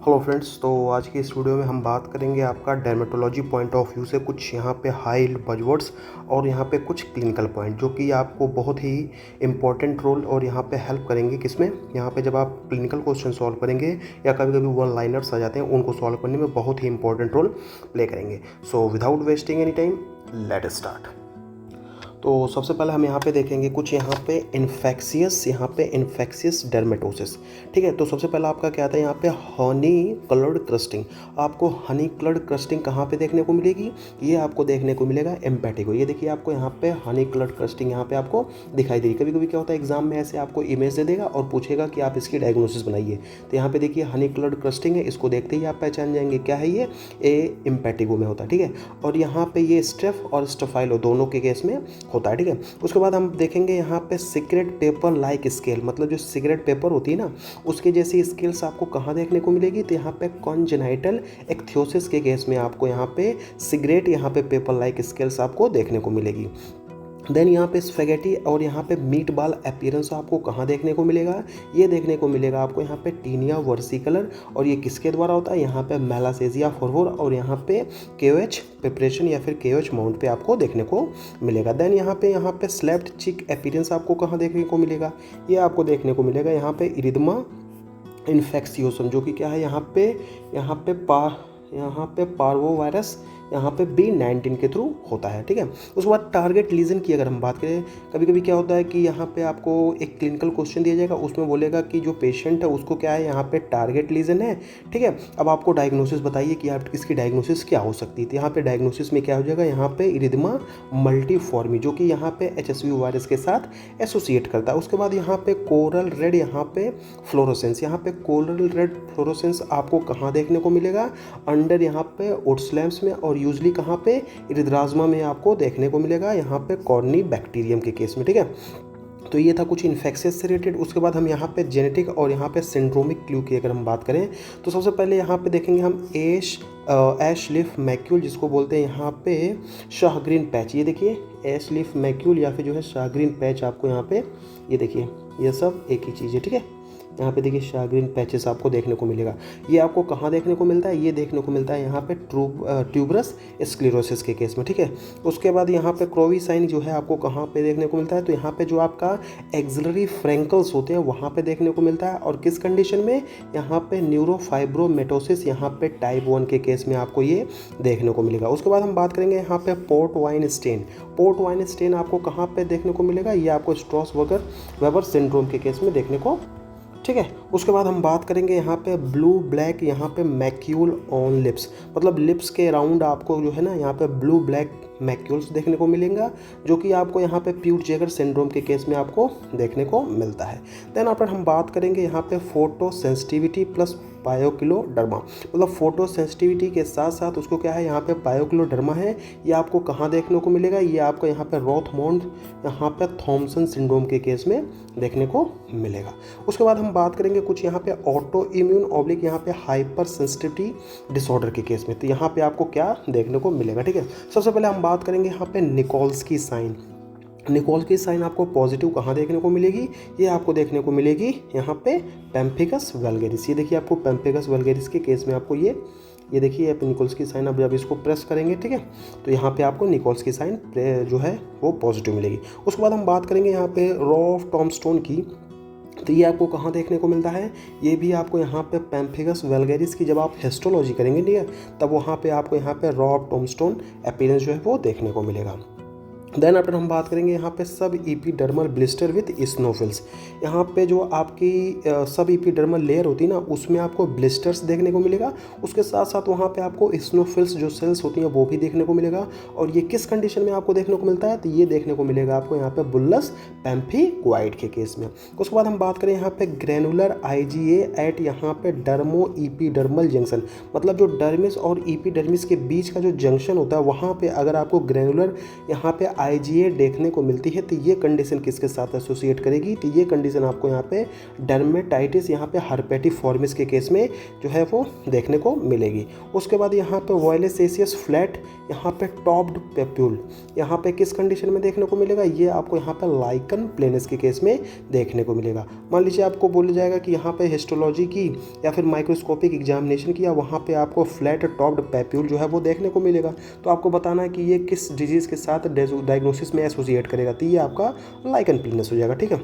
Hello friends, तो आज की इस वीडियो में हम बात करेंगे आपका डर्मेटोलॉजी पॉइंट ऑफ व्यू से कुछ यहाँ पे हाई बजवर्ड्स और यहाँ पे कुछ क्लिनिकल पॉइंट जो कि आपको बहुत ही इंपॉर्टेंट रोल और यहाँ पे हेल्प करेंगे। किसमें? यहाँ पे जब आप क्लिनिकल क्वेश्चन सॉल्व करेंगे या कभी कभी वन लाइनर्स आ जाते हैं, उनको सॉल्व करने में बहुत ही इंपॉर्टेंट रोल प्ले करेंगे। So without wasting any time, let start. तो सबसे पहले हम यहाँ पे देखेंगे कुछ यहाँ पे इन्फेक्शियस डर्मेटोसिस। ठीक है, तो सबसे पहले आपका क्या आता है यहाँ पे हनी कलर्ड क्रस्टिंग। आपको हनी कलर्ड क्रस्टिंग कहाँ पे देखने को मिलेगी? ये आपको देखने को मिलेगा एम्पेटिको। ये देखिए आपको यहाँ पे हनी कलर्ड क्रस्टिंग यहाँ पे आपको दिखाई दे रही। कभी कभी क्या होता है एग्जाम में ऐसे आपको इमेज दे देगा और पूछेगा कि आप इसकी डायग्नोसिस बनाइए। तो यहाँ पे देखिए हनी कलर्ड क्रस्टिंग है, इसको देखते ही आप पहचान जाएंगे क्या है ये एम्पेटिको में होता है। ठीक है, और यहाँ पे ये स्टेफ और स्टेफाइलो दोनों के केस में होता है। ठीक है, उसके बाद हम देखेंगे यहाँ पे सिगरेट पेपर लाइक स्केल, मतलब जो सिगरेट पेपर होती है ना उसके जैसी स्केल्स आपको कहाँ देखने को मिलेगी? तो यहाँ पे कॉन्जेनाइटल एक्थियोसिस के केस में आपको यहाँ पे सिगरेट यहाँ पे पेपर लाइक स्केल्स आपको देखने को मिलेगी। देन यहाँ पे स्पेगेटी और यहाँ पे मीट बॉल अपीयरेंस आपको कहाँ देखने को मिलेगा? ये देखने को मिलेगा आपको यहाँ पे टीनिया वर्सिकलर। और ये किसके द्वारा होता है? यहाँ पे मेलासेजिया फॉरवोर और यहाँ पे केओएच प्रिपरेशन या फिर केओएच माउंट पे आपको देखने को मिलेगा। देन यहाँ पे स्लैप्ड चिक अपीयरेंस आपको कहाँ देखने को मिलेगा? ये आपको देखने को मिलेगा यहाँ पे इरिदमा इन्फेक्शियोसम, जो कि क्या है यहाँ पे पार्वो वायरस यहाँ पे B19 के थ्रू होता है। ठीक है, उसके बाद टारगेट लीजन की अगर हम बात करें, कभी कभी क्या होता है कि यहाँ पे आपको एक क्लिनिकल क्वेश्चन दिया जाएगा, उसमें बोलेगा कि जो पेशेंट है उसको क्या है यहाँ पे टारगेट लीजन है। ठीक है, अब आपको डायग्नोसिस बताइए कि आप इसकी डायग्नोसिस क्या हो सकती है। तो यहाँ पे डायग्नोसिस में क्या हो जाएगा? यहाँ पे इरिदमा मल्टीफॉर्मी, जो कि यहाँ पे HSV वायरस के साथ एसोसिएट करता है। उसके बाद यहाँ पे कोरल रेड यहाँ पे फ्लोरोसेंस, यहाँ पे कोरल रेड फ्लोरोसेंस आपको कहाँ देखने को मिलेगा? अंडर यहाँ पे ओट्सलैम्स में और यूजली कहाँ पे? इरिद्राज्मा में आपको देखने को मिलेगा यहाँ पे कॉर्नी बैक्टीरियम के केस में। ठीक है, तो ये था कुछ इन्फेक्शियस से रिलेटेड। उसके बाद हम यहाँ पे जेनेटिक और यहाँ पे सिंड्रोमिक क्लू की अगर हम बात करें तो सबसे पहले यहाँ पे देखेंगे हम एश लीफ मैक्यूल, जिसको बोलते हैं यहाँ पे शाहग्रीन पैच। ये देखिए एश लीफ मैक्यूल या फिर जो है शाहग्रीन पैच आपको यहाँ पे ये देखिए ये सब एक ही चीज़ है। ठीक है, यहाँ पे देखिए शाहग्रीन पैचेस आपको देखने को मिलेगा। ये आपको कहाँ देखने को मिलता है? ये देखने को मिलता है यहाँ पे ट्यूबरस स्क्लेरोसिस के केस में। ठीक है, उसके बाद यहाँ पे क्रोवी साइन जो है आपको कहाँ पे देखने को मिलता है? तो यहाँ पे जो आपका एक्सिलरी फ्रैंकल्स होते हैं वहाँ पे देखने को मिलता है। और किस कंडीशन में? यहाँ पे न्यूरोफाइब्रोमेटोसिस यहाँ पे टाइप 1 के केस में आपको ये देखने को मिलेगा। उसके बाद हम बात करेंगे यहाँ पे port wine stain. Port wine stain आपको कहाँ पे देखने को मिलेगा? ये आपको स्ट्रॉस वेबर सिंड्रोम के केस में देखने को। ठीक है, उसके बाद हम बात करेंगे यहाँ पे ब्लू ब्लैक यहाँ पे मैक्यूल ऑन लिप्स, मतलब लिप्स के अराउंड आपको जो है ना यहाँ पे ब्लू ब्लैक मैक्यूल्स देखने को मिलेंगे, जो कि आपको यहाँ पे प्यूट जैगर सिंड्रोम के केस में आपको देखने को मिलता है। देन आफ्टर हम बात करेंगे यहाँ पे फोटो सेंसिटिविटी प्लस पायोक्लोडर्मा, मतलब फोटो सेंसिटिविटी के साथ साथ उसको क्या है यहाँ पे पायोक्लोडर्मा है। ये आपको कहाँ देखने को मिलेगा? ये आपको यहाँ पे रोथमोंड यहाँ पे थॉमसन सिंड्रोम के केस में देखने को मिलेगा। उसके बाद हम बात करेंगे कुछ यहाँ पे ऑटो इम्यून ऑब्लिक यहाँ पे हाइपर सेंसिटिविटी डिसऑर्डर के केस में। तो यहाँ पे आपको क्या देखने को मिलेगा? ठीक है, सबसे पहले हम बात करेंगे यहाँ पे निकोल्स्की साइन। निकोल्स्की साइन आपको पॉजिटिव कहाँ देखने को मिलेगी? ये आपको देखने को मिलेगी यहाँ पे पेम्फिगस वल्गेरिस। ये देखिए आपको पेम्फिगस वल्गेरिस के केस में आपको ये देखिए आप निकोल्स्की साइन, अब जब इसको प्रेस करेंगे ठीक है तो यहाँ पे आपको निकोल्स्की साइन जो है वो पॉजिटिव मिलेगी। उसके बाद हम बात करेंगे यहाँ पे रॉफ टॉमस्टोन की। तो ये आपको कहाँ देखने को मिलता है? ये भी आपको यहाँ पे पेम्फिगस वल्गेरिस की जब आप हिस्टोलॉजी करेंगे ठीक है तब वहाँ पे आपको यहाँ पे रॉफ टॉमस्टोन अपीयरेंस जो है वो देखने को मिलेगा। देन आफ्टर हम बात करेंगे यहाँ पे सब इपीडर्मल ब्लिस्टर विथ स्नोफिल्स। यहाँ पे जो आपकी सब इपीडर्मल लेयर होती है ना उसमें आपको ब्लिस्टर्स देखने को मिलेगा। उसके साथ साथ वहाँ पे आपको स्नोफिल्स जो सेल्स होती हैं वो भी देखने को मिलेगा। और ये किस कंडीशन में आपको देखने को मिलता है? तो ये देखने को मिलेगा आपको यहाँ पे बुल्लस पैम्फिक्वाइड के केस में। उसके बाद हम बात करें यहाँ पे ग्रेनुलर IgA एट यहाँ पे डर्मो इपीडर्मल जंक्शन, मतलब जो डर्मिस और इपीडर्मिस के बीच का जो जंक्शन होता है वहाँ पे अगर आपको ग्रेनुलर यहाँ पे IgA देखने को मिलती है तो ये कंडीशन किसके साथ एसोसिएट करेगी, तो ये कंडीशन आपको यहाँ पे डर्मेटाइटिस, यहाँ पे हर्पेटिफॉर्मिस के केस में जो है वो देखने को मिलेगी। उसके बाद यहाँ पे वॉयलेसेसियस फ्लैट, यहाँ पे टॉप्ड पेप्यूल, यहाँ पे किस कंडीशन में देखने को मिलेगा, ये आपको यहाँ पे लाइकन प्लेनस के केस में देखने को मिलेगा। मान लीजिए आपको बोला जाएगा कि यहाँ पे हिस्टोलॉजी की या फिर माइक्रोस्कोपिक एग्जामिनेशन किया, वहाँ पे आपको फ्लैट टॉप्ड पेप्यूल जो है वो देखने को मिलेगा, तो आपको बताना है कि ये किस डिजीज़ के साथ डायग्नोसिस में एसोसिएट करेगा, तो ये आपका लाइकन प्लेनस हो जाएगा। ठीक है।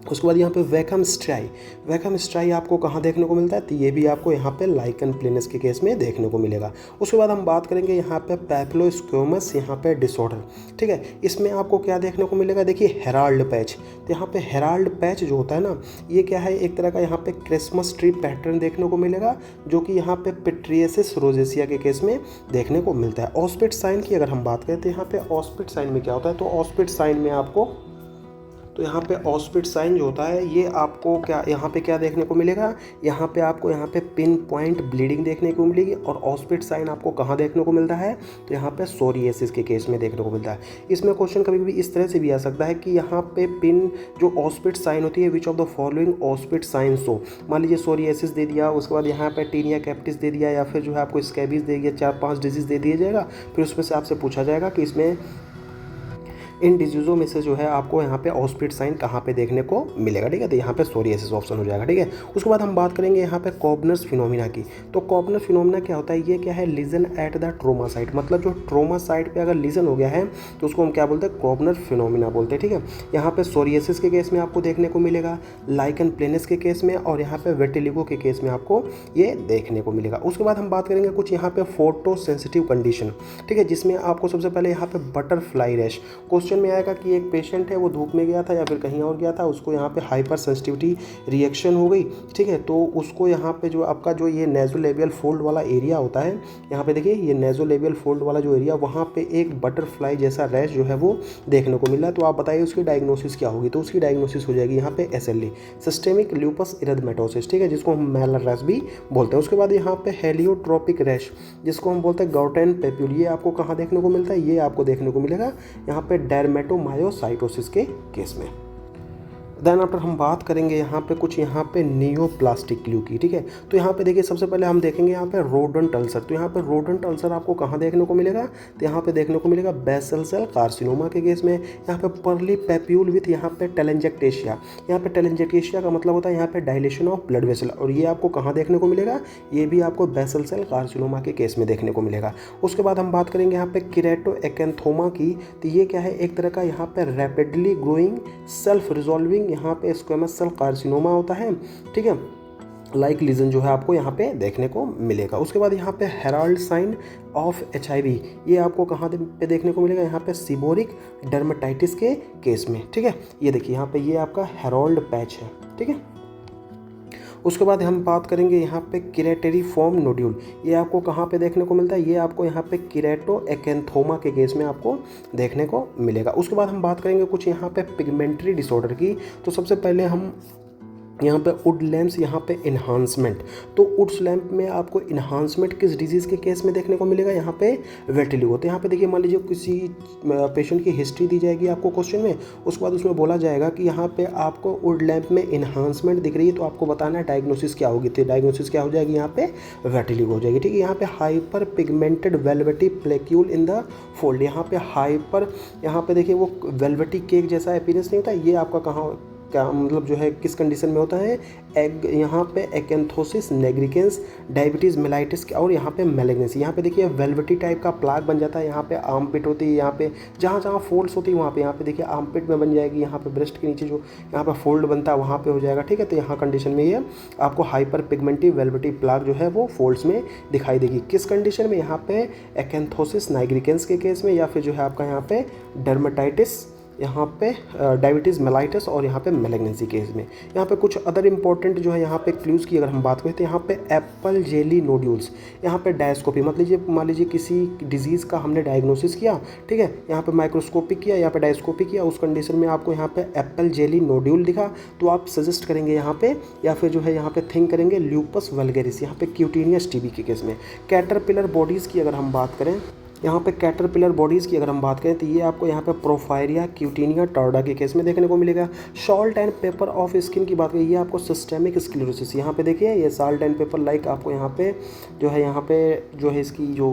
उसके बाद यहाँ पे वैकम स्ट्राई आपको कहाँ देखने को मिलता है, तो ये भी आपको यहाँ पे लाइकन प्लेनस के केस में देखने को मिलेगा। उसके बाद हम बात करेंगे यहाँ पे पैपिलोस्क्योमस यहाँ पे डिसऑर्डर। ठीक है, इसमें आपको क्या देखने को मिलेगा, देखिए हेराल्ड पैच, तो यहाँ पे हेराल्ड पैच जो होता है ना, ये क्या है, एक तरह का यहाँ पे क्रिसमस ट्री पैटर्न देखने को मिलेगा, जो कि यहाँ पे पिट्रियसिस रोजेसिया के केस में देखने को मिलता है। ऑस्पिट साइन की अगर हम बात करें तो यहाँ पे ऑस्पिट साइन में क्या होता है, तो ऑस्पिट साइन में आपको, तो यहाँ पे ऑस्पिट साइन जो होता है ये आपको क्या, यहाँ पे क्या देखने को मिलेगा, यहाँ पे आपको यहाँ पे पिन पॉइंट ब्लीडिंग देखने को मिलेगी। और ऑस्पिट साइन आपको कहाँ देखने को मिलता है, तो यहाँ पे सोरियासिस के केस में देखने को मिलता है। इसमें क्वेश्चन कभी भी इस तरह से भी आ सकता है कि यहाँ पे पिन जो ऑस्पिट साइन होती है, which of the following Auspitz sign so, मान लीजिए सोरियासिस दे दिया, उसके बाद यहाँ पे टीनिया कैप्टिस दे दिया, या फिर जो है आपको स्कैबीज दे दिया, 4-5 डिजीज़ दे दिया जाएगा। फिर उसमें से आपसे पूछा जाएगा कि इसमें इन डिजीज़ों में से जो है आपको यहाँ पे ऑस्पिट साइन कहाँ पे देखने को मिलेगा। ठीक है, तो यहाँ पे सोरियासिस ऑप्शन हो जाएगा। ठीक है, उसके बाद हम बात करेंगे यहाँ पे कॉबनर्स फिनोमिना की। तो कॉबनर फिनोमिना क्या होता है, ये क्या है, lesion at the trauma site, मतलब जो ट्रोमा साइट पे अगर लीजन हो गया है तो उसको हम क्या बोलते हैं, कॉबनर फिनोमिना बोलते हैं। ठीक है, यहाँ पे सोरियासिस के केस में आपको देखने को मिलेगा, लाइकन प्लेनस के केस में, और यहाँ पे वेटिलिगो के केस में आपको ये देखने को मिलेगा। उसके बाद हम बात करेंगे कुछ यहाँ पे फोटो सेंसिटिव कंडीशन। ठीक है, जिसमें आपको सबसे पहले यहाँ पे बटरफ्लाई रैश क्वेश्चन में आएगा कि एक पेशेंट है वो धूप में गया था या फिर कहीं और गया था, उसको यहाँ पे हाइपर सेंसिटिविटी रिएक्शन हो गई। ठीक है, तो उसको यहाँ पे जो आपका जो ये नेजोलेबियल फोल्ड वाला एरिया होता है, यहाँ पे देखिए ये नेजोलेबियल फोल्ड वाला जो एरिया, वहाँ पे एक बटरफ्लाई जैसा रैश जो है वो देखने को मिला है। तो आप बताइए उसकी डायग्नोसिस क्या होगी, तो उसकी डायग्नोसिस हो जाएगी यहाँ पे SLE, सिस्टेमिक ल्यूपस इरिथमेटोसिस। ठीक है, जिसको हम मैलर रैश भी बोलते हैं। उसके बाद यहाँ पे हेलियोट्रोपिक रैश, जिसको हम बोलते हैं गाउटेन पेप्यूल, ये आपको कहाँ देखने को मिलता है, ये आपको देखने को मिलेगा यहाँ पे डर्मेटोमायोसाइटोसिस के केस में। देन आफ्टर हम बात करेंगे यहाँ पे कुछ यहाँ पे नियोप्लास्टिक ग्लू की। ठीक है, तो यहाँ पे देखिए सबसे पहले हम देखेंगे यहाँ पे रोडेंट अल्सर। तो यहाँ पे रोडेंट अल्सर आपको कहाँ देखने को मिलेगा, तो यहाँ पे देखने को मिलेगा बेसल सेल कार्सिनोमा के केस में। यहाँ पे पर्ली पेप्यूल विथ यहाँ पे टेलेंजेक्टेशिया, यहाँ पे टेलेंजेक्टेशिया का मतलब होता है यहाँ पे डायलेशन ऑफ ब्लड वेसल, और ये आपको कहाँ देखने को मिलेगा, ये भी आपको बेसल सेल कार्सिनोमा के केस में देखने को मिलेगा। उसके बाद हम बात करेंगे यहाँ पे केरेटोएकेंथोमा की। तो ये क्या है, एक तरह का यहाँ पे रैपिडली ग्रोइंग सेल्फ रिजॉल्विंग यहाँ पे स्क्वेमस सेल कार्सिनोमा होता है। ठीक है, लाइक लीजन जो है आपको यहाँ पे देखने को मिलेगा। उसके बाद यहाँ पे हेराल्ड साइन ऑफ HIV, ये आपको कहाँ पे देखने को मिलेगा, यहाँ पे सीबोरिक डर्मेटाइटिस के केस में। ठीक है, ये देखिए यहाँ पे ये आपका हेराल्ड पैच है। ठीक है, उसके बाद हम बात करेंगे यहाँ पे किरेटेरिफॉर्म नोड्यूल, ये आपको कहाँ पे देखने को मिलता है, ये आपको यहाँ पे किरेटोएकेंथोमा के केस में आपको देखने को मिलेगा। उसके बाद हम बात करेंगे कुछ यहाँ पे पिगमेंटरी डिसऑर्डर की। तो सबसे पहले हम यहाँ पे वुड लैम्प्स, यहाँ पे इन्हांसमेंट, तो वुड्स लैम्प में आपको इन्हांसमेंट किस डिजीज़ के केस में देखने को मिलेगा, यहाँ पे वेटिलिगो। तो यहाँ पे देखिए मान लीजिए किसी पेशेंट की हिस्ट्री दी जाएगी आपको क्वेश्चन में, उसके बाद उसमें बोला जाएगा कि यहाँ पे आपको वुड लैम्प में इन्हांसमेंट दिख रही है, तो आपको बताना है डायग्नोसिस क्या होगी, तो डायग्नोसिस क्या हो जाएगी, यहाँ पे वेटिलिगो हो जाएगी। ठीक है, यहाँ पे hyper pigmented velvety plaques in the fold, यहाँ पे हाइपर, यहाँ पे देखिए वो वेलवेटी केक जैसा अपीयरेंस नहीं होता, ये आपका कहाँ क्या मतलब जो है किस कंडीशन में होता है, एग यहाँ पे एकेंथोसिस नेग्रिकेंस, डायबिटीज़ मेलाइटिस और यहाँ पे मेलिग्नेंसी। यहाँ पे देखिए वेलवेटी टाइप का प्लाग बन जाता है, यहाँ पे आर्म पिट होती है, यहाँ पे जहाँ जहाँ फोल्ड्स होती है वहाँ पे, यहाँ पे देखिए आर्म पिट में बन जाएगी, यहाँ पे ब्रेस्ट के नीचे जो यहाँ पे फोल्ड बनता है वहाँ पे हो जाएगा। ठीक है, तो यहाँ कंडीशन में ये आपको हाइपर पिगमेंटिव वेलवेटी प्लाग जो है वो फोल्ड्स में दिखाई देगी। किस कंडीशन में, यहाँ पे एकेंथोसिस नाइग्रिकेंस के केस में, या फिर जो है आपका यहाँ पे डर्मेटाइटिस, यहाँ पे डायबिटीज़ मेलाइटिस और यहाँ पे मेलिग्नेंसी केस में। यहाँ पे कुछ अदर इंपॉर्टेंट जो है यहाँ पे क्लूज़ की अगर हम बात करें तो यहाँ पे एप्पल जेली नोड्यूल्स, यहाँ पे डायस्कोपी, मतलब मान लीजिए किसी डिजीज़ का हमने डायग्नोसिस किया, ठीक है, यहाँ पे माइक्रोस्कोपिक किया, यहाँ पे डायस्कोपी किया, उस कंडीशन में आपको यहाँ पे एप्पल जेली नोड्यूल दिखा, तो आप सजेस्ट करेंगे यहाँ पे, या फिर जो है यहाँ पे थिंक करेंगे ल्यूपस वल्गेरिस, यहाँ पे क्यूटेनियस टीबी के केस में। कैटरपिलर बॉडीज़ की अगर हम बात करें यहाँ पे कैटरपिलर बॉडीज़ की अगर हम बात करें तो ये आपको यहाँ पे प्रोफायरिया क्यूटिनिया टार्डा के केस में देखने को मिलेगा। Salt and paper of skin की बात करें, ये आपको सिस्टेमिक स्क्लेरोसिस, यहाँ पे देखिए ये सॉल्ट एंड पेपर लाइक आपको यहाँ पे जो है इसकी जो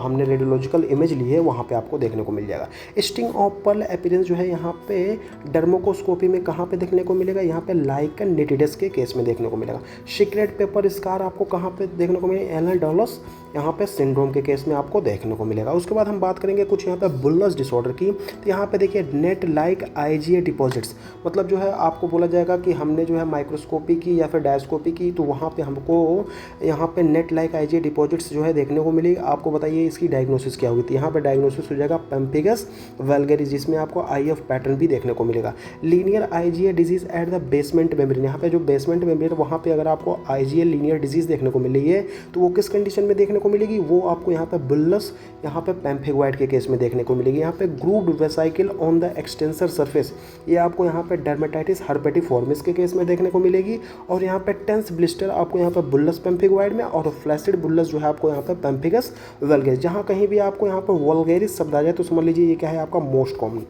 हमने रेडियोलॉजिकल इमेज ली है वहाँ पे आपको देखने को मिल जाएगा। स्टिंग ऑफ पर्ल अपीयरेंस जो है यहाँ पे डर्मोकोस्कोपी में कहाँ पे देखने को मिलेगा, यहाँ पे लाइकन निटिडस के केस में देखने को मिलेगा। सीक्रेट पेपर स्कार आपको कहाँ पे देखने को मिलेगा, एलन डॉलस यहाँ पे सिंड्रोम के केस में आपको देखने को मिलेगा। उसके बाद हम बात करेंगे कुछ यहाँ पे बुल्लस डिसऑर्डर की, तो यहाँ पे देखिए नेट लाइक आईजीए डिपॉजिट्स, मतलब जो है आपको बोला जाएगा कि हमने जो है माइक्रोस्कोपी की या फिर डायस्कोपी की तो वहाँ पे हमको यहाँ पे नेट लाइक आईजीए डिपॉजिट्स जो है देखने को मिली। आपको बताइए इसकी डायग्नोसिस क्या होगी, तो यहाँ पे डायग्नोसिस हो जाएगा पेम्पिगस वल्गैरिस, जिसमें आपको आईएफ पैटर्न भी देखने को मिलेगा। Linear IgA disease at the basement membrane, यहाँ पे जो बेसमेंट मेम्ब्रेन वहाँ पे अगर आपको आईजीए लीनियर डिजीज देखने को मिल रही है तो वो किस कंडीशन में देखने को मिलेगी, वो आपको यहाँ पे बुल्लस यहाँ पे पैम्फिगोइड के केस में देखने को मिलेगी। यहाँ पे grooved vesicle on the extensor surface, ये आपको यहाँ पे डर्मेटाइटिस हर्पेटिफॉर्मिस के केस में देखने को मिलेगी। और यहाँ पे टेंस ब्लिस्टर आपको यहाँ पे बुल्लस पैम्फिगोइड में, और फ्लैसिड बुल्लस जो है आपको यहाँ पे पैम्फिगस वल्गैरिस। जहाँ कहीं भी आपको यहाँ पे वल्गैरिस शब्द आ जाए तो समझ लीजिए ये क्या है आपका मोस्ट कॉमन।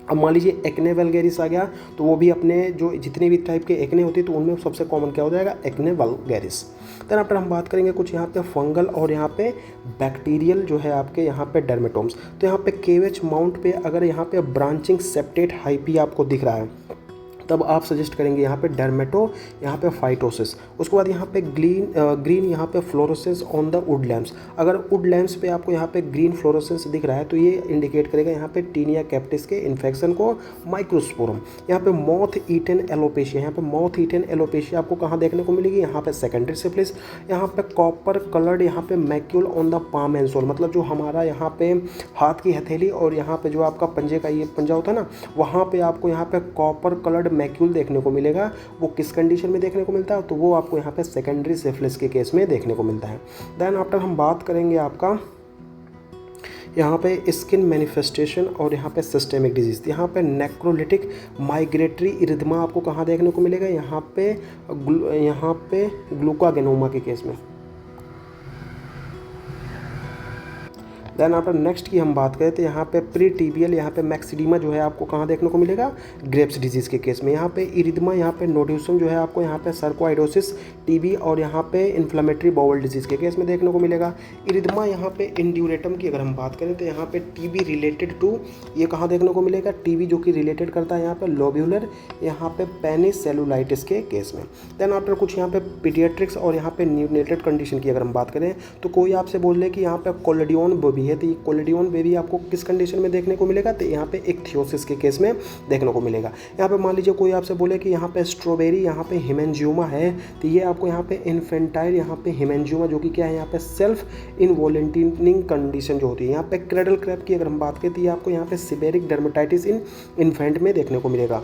अब मान लीजिए एक्ने वल्गैरिस आ गया तो वो भी अपने जो जितने भी टाइप के एक्ने होती है तो उनमें सबसे कॉमन क्या हो जाएगा, एक्ने वल्गैरिस। देन आफ्टर हम बात करेंगे कुछ यहाँ पे फंगल और यहाँ पे बैक्टीरियल जो है आपके यहाँ पे डर्मेटोम्स, तो यहाँ पे केवेच माउंट पे अगर यहाँ पे ब्रांचिंग सेप्टेट हाइपी आपको दिख रहा है तब आप सजेस्ट करेंगे यहाँ पे डर्मेटो, यहाँ पे फाइटोसिस। उसके बाद यहाँ पे ग्रीन यहाँ पे fluorescence on the wood lamps, अगर वुड लैम्प्स पे आपको यहाँ पे ग्रीन फ्लोरोसेंस दिख रहा है तो ये इंडिकेट करेगा यहाँ पे टीनिया कैप्टिस के इन्फेक्शन को, माइक्रोस्पोरम। यहाँ पे मॉथ ईटन एलोपेशिया, यहाँ पे मॉथ ईटन एलोपेशिया आपको कहाँ देखने को मिलेगी, यहाँ पे सेकेंडरी सिफिलिस। यहाँ पे कॉपर कलर्ड यहाँ पे macule on the palm and sole, मतलब जो हमारा यहाँ पे हाथ की हथेली और यहाँ पे जो आपका पंजे का ये पंजा होता है ना, वहाँ पे आपको यहाँ पे कॉपर कलर्ड मैक्यूल देखने को मिलेगा। वो किस कंडीशन में देखने को मिलता है, तो वो आपको यहाँ पे सेकेंडरी सिफिलिस के केस में देखने को मिलता है। देन आफ्टर हम बात करेंगे आपका यहाँ पे स्किन मैनिफेस्टेशन और यहाँ पे सिस्टेमिक डिजीज। यहाँ पे नेक्रोलिटिक माइग्रेटरी इरिथमा आपको कहाँ देखने को मिलेगा, यहाँ पे ग्लूकागेनोमा के केस में। देन आफ्टर नेक्स्ट की हम बात करें तो यहाँ पे प्री टीबियल यहाँ पे मैक्सिडीमा जो है आपको कहाँ देखने को मिलेगा, ग्रेप्स डिजीज़ के केस में। यहाँ पे इरिदमा यहाँ पे नोड्यूसम जो है आपको यहाँ पे सर्कोइडोसिस टीबी और यहाँ पे इन्फ्लेमेटरी बाउल डिजीज़ के केस में देखने को मिलेगा। इरिदमा यहाँ पे इंड्यूरेटम की अगर हम बात करें तो यहाँ पे टीबी रिलेटेड टू ये कहाँ देखने को मिलेगा, टीबी जो कि रिलेटेड करता है यहाँ पे लोब्यूलर यहाँ पे पेनिस सेलुलाइटिस के केस में। देन आफ्टर कुछ यहाँ पे पीडियाट्रिक्स और यहाँ पे न्यूनेटेड कंडीशन की अगर हम बात करें तो कोई आपसे बोल ले कि यहाँ पे कोलेडियन बेबी है, तो ये कोलेडियन बेबी आपको किस कंडीशन में देखने को मिलेगा, तो यहाँ पे इक्थियोसिस के केस में देखने को मिलेगा। यहाँ पे मान लीजिए कोई आपसे बोले कि यहाँ पे स्ट्रॉबेरी यहाँ पे हिमेंजियोमा है, तो ये आपको यहाँ पे इन्फेंटाइल यहाँ पे हिमेंजियोमा जो कि क्या है यहाँ पे सेल्फ इनवॉलेंटिनिंग कंडीशन जो होती है। यहाँ पे क्रेडल क्रैप की अगर हम बात करें तो ये आपको यहाँ पे सिबेरिक डर्मेटाइटिस इन इन्फेंट में देखने को मिलेगा।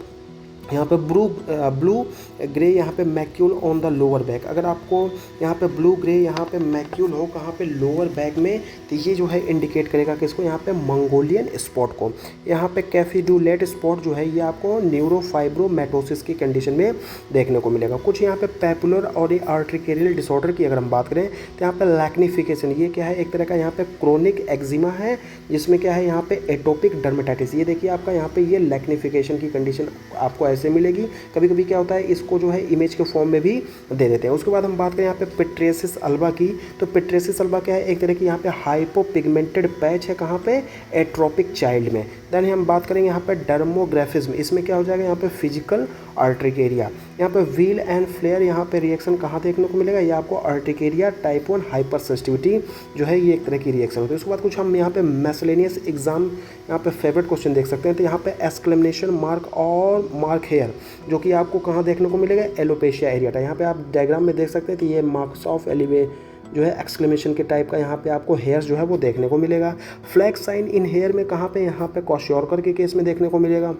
यहाँ पे ब्लू ग्रे यहाँ पे macule on the lower back, अगर आपको यहाँ पे ब्लू ग्रे यहाँ पे मैक्यूल हो कहाँ पे लोअर बैक में, तो ये जो है इंडिकेट करेगा किसको, यहाँ पे मंगोलियन स्पॉट को। यहाँ पे कैफिडुलेट स्पॉट जो है ये आपको न्यूरोफाइब्रोमेटोसिस की कंडीशन में देखने को मिलेगा। कुछ यहाँ पे पैपुलर और ये आर्टिकेरियल डिसऑर्डर की अगर हम बात करें तो यहाँ पे लैक्निफिकेशन, ये क्या है एक तरह का यहाँ पे क्रोनिक एक्जिमा है जिसमें क्या है यहाँ पे एटोपिक डर्मेटाइटिस। ये देखिए आपका यहाँ पे ये लैक्निफिकेशन की कंडीशन आपको ऐसे मिलेगी। कभी कभी क्या होता है इसको जो है इमेज के फॉर्म में भी दे देते हैं। उसके बाद हम बात करें यहाँ पे पिट्रेसिस अल्बा की, तो पिट्रेसिस अल्बा क्या है एक तरह की यहाँ पे हाइपोपिगमेंटेड पैच है कहाँ पे, एट्रोपिक चाइल्ड में। देन हम बात करेंगे यहाँ पे डर्मोग्राफिज्म, इसमें क्या हो जाएगा यहाँ पे फिजिकल आर्टिकेरिया। यहाँ पे व्हील एंड फ्लेयर यहाँ पे रिएक्शन कहाँ देखने को मिलेगा, ये आपको आर्टिकेरिया टाइप 1 हाइपर सेंसिटिविटी जो है ये एक तरह की रिएक्शन होती है। उसके बाद कुछ हम यहाँ पे मैसलेनियस एग्जाम यहाँ पे फेवरेट क्वेश्चन देख सकते हैं, तो यहाँ पे एक्सक्लेमेशन मार्क और मार्क हेयर जो कि आपको कहाँ देखने को मिलेगा, एलोपेशिया एरियाटा। यहाँ पे आप डायग्राम में देख सकते हैं तो ये मार्क्स ऑफ एलिवे जो है एक्सक्लेमेशन के टाइप का यहाँ पे आपको हेयर्स जो है वो देखने को मिलेगा। फ्लैग साइन इन हेयर में कहाँ पे, यहाँ पे क्वाशियोरकर के केस में देखने को मिलेगा।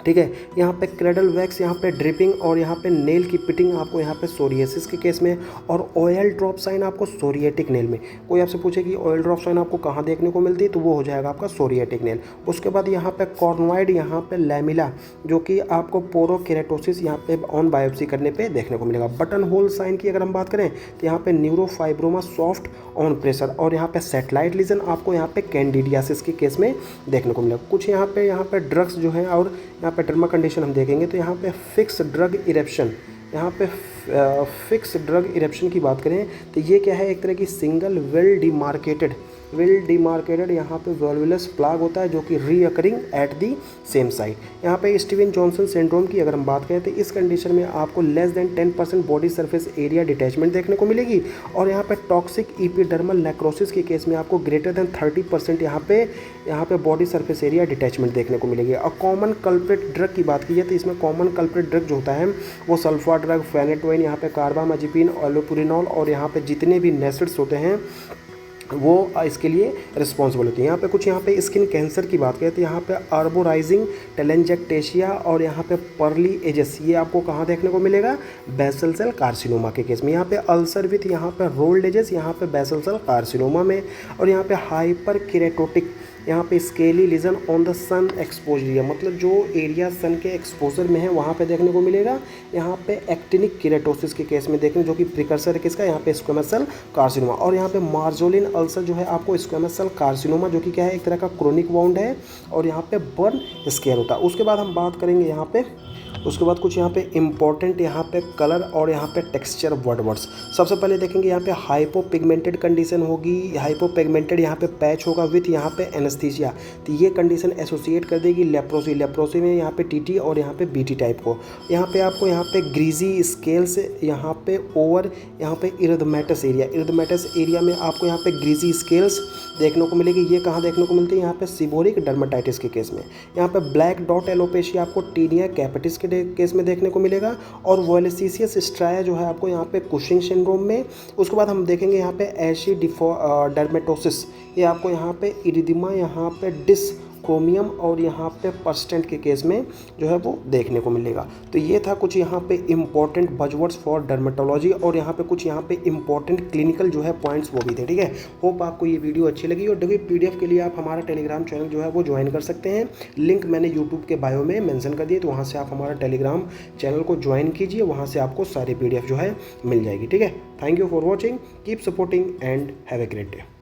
ठीक है। यहाँ पे क्रेडल वैक्स, यहाँ पे ड्रिपिंग और यहाँ पे नेल की पिटिंग आपको यहाँ पे सोरियासिस के केस में, और ऑयल ड्रॉप साइन आपको सोरियाटिक नेल में। कोई आपसे पूछे कि ऑयल ड्रॉप साइन आपको कहाँ देखने को मिलती है, तो वो हो जाएगा आपका सोरियाटिक नेल। उसके बाद यहाँ पे कॉर्नोइड, यहाँ पे लैमिला, जो कि आपको पोरोकेरेटोसिस यहाँ पे ऑन बायोप्सी करने पे देखने को मिलेगा। बटन होल साइन की अगर हम बात करें तो यहाँ पे न्यूरोफाइब्रोमा सॉफ्ट ऑन प्रेशर, और यहाँ पे सैटेलाइट लीजन आपको यहाँ पे कैंडिडियासिस के केस में देखने को मिलेगा। कुछ यहाँ पे ड्रग्स जो है और यहाँ पे डर्मा कंडीशन हम देखेंगे तो यहाँ पे फिक्स ड्रग इरेप्शन, यहाँ पे फिक्स ड्रग इरेप्शन की बात करें तो ये क्या है, एक तरह की सिंगल वेल डिमार्केटेड यहाँ पे वॉल्वुलस प्लाग होता है जो कि recurring at the same site. यहाँ पे स्टीवन जॉनसन सिंड्रोम की अगर हम बात करें तो इस कंडीशन में आपको less than 10% body surface area detachment देखने को मिलेगी, और यहाँ पे टॉक्सिक इपिडर्मल नेक्रोसिस के केस में आपको ग्रेटर देन 30% यहाँ पे बॉडी सरफेस एरिया डिटैचमेंट देखने को मिलेगी। और कॉमन कल्प्रिट ड्रग की बात की जाए तो इसमें कॉमन कल्प्रिट ड्रग जो होता है वो सल्फा ड्रग, फेनेटोइन, यहाँ पे कार्बामाजिपिन, ओलोपुरिनॉल, और यहाँ पे जितने भी नेसिड्स होते हैं वो इसके लिए रिस्पॉन्सिबल होती है। यहाँ पे कुछ यहाँ पे स्किन कैंसर की बात करें तो यहाँ पे आर्बोराइजिंग टेलेंजेक्टेशिया और यहाँ पे पर्ली एजेस, ये आपको कहाँ देखने को मिलेगा, बेसल सेल कार्सिनोमा के केस में। यहाँ पे अल्सर विथ यहाँ पे रोल्ड एजेस, यहाँ पे बेसल सेल कार्सिनोमा में, और यहाँ पे हाइपर केरेटोटिक, यहाँ पे scaly lesion on the sun exposure, मतलब जो एरिया सन के एक्सपोजर में है वहाँ पे देखने को मिलेगा। यहाँ पे एक्टिनिक केरेटोसिस के केस में देखें जो कि प्रिकर्सर है किसका, यहाँ पे स्क्वेमस सेल कार्सिनोमा। और यहाँ पे मार्जोलिन अल्सर जो है आपको स्क्वेमस सेल कार्सिनोमा, जो कि क्या है, एक तरह का क्रोनिक वाउंड है, और यहाँ पे बर्न स्केयर होता है। उसके बाद हम बात करेंगे यहाँ पे, उसके बाद कुछ यहाँ पे इंपॉर्टेंट यहाँ पे कलर और यहाँ पे टेक्सचर वर्ड्स। सबसे पहले देखेंगे यहाँ पे हाइपोपिगमेंटेड कंडीशन होगी, हाइपोपिगमेंटेड यहाँ पे पैच होगा विथ यहाँ पे एनेस्थीसिया, तो ये कंडीशन एसोसिएट कर देगी लेप्रोसी में यहाँ पे टीटी और यहाँ पे बीटी टाइप को। यहाँ पे आपको यहाँ पे ग्रीजी स्केल्स, यहाँ पे ओवर यहाँ पे इरिथमेटस एरिया में आपको यहाँ पे ग्रीजी स्केल्स देखने को मिलेगी। ये कहाँ देखने को मिलती है, यहाँ पे सीबोरिक डर्मेटाइटिस के केस में। यहाँ पे ब्लैक डॉट एलोपेशिया आपको टीनिया कैपिटिस के केस में देखने को मिलेगा, और वॉलेसिसियस स्ट्राया जो है आपको यहाँ पे कुशिंग सिंड्रोम में। उसके बाद हम देखेंगे यहाँ पे एशी डर्मेटोसिस, ये आपको यहाँ पे इरिदिमा, यहाँ पे डिसक्रोमियम और यहाँ पे पर्स्टेंट के केस में जो है वो देखने को मिलेगा। तो ये था कुछ यहाँ पे इंपॉर्टेंट बजवर्ड्स फॉर डर्मेटोलॉजी, और यहाँ पे कुछ यहाँ पे इंपॉर्टेंट क्लिनिकल जो है पॉइंट्स वो भी थे, ठीक है। होप आपको ये वीडियो अच्छी लगी, और देखिए PDF के लिए आप हमारा टेलीग्राम चैनल जो है वो ज्वाइन कर सकते हैं। लिंक मैंने यूट्यूब के बायो में मेंशन कर दिए, तो वहाँ से आप हमारा टेलीग्राम चैनल को ज्वाइन कीजिए, वहाँ से आपको सारी PDF जो है मिल जाएगी, ठीक है। Thank you for watching, keep supporting and have a great day.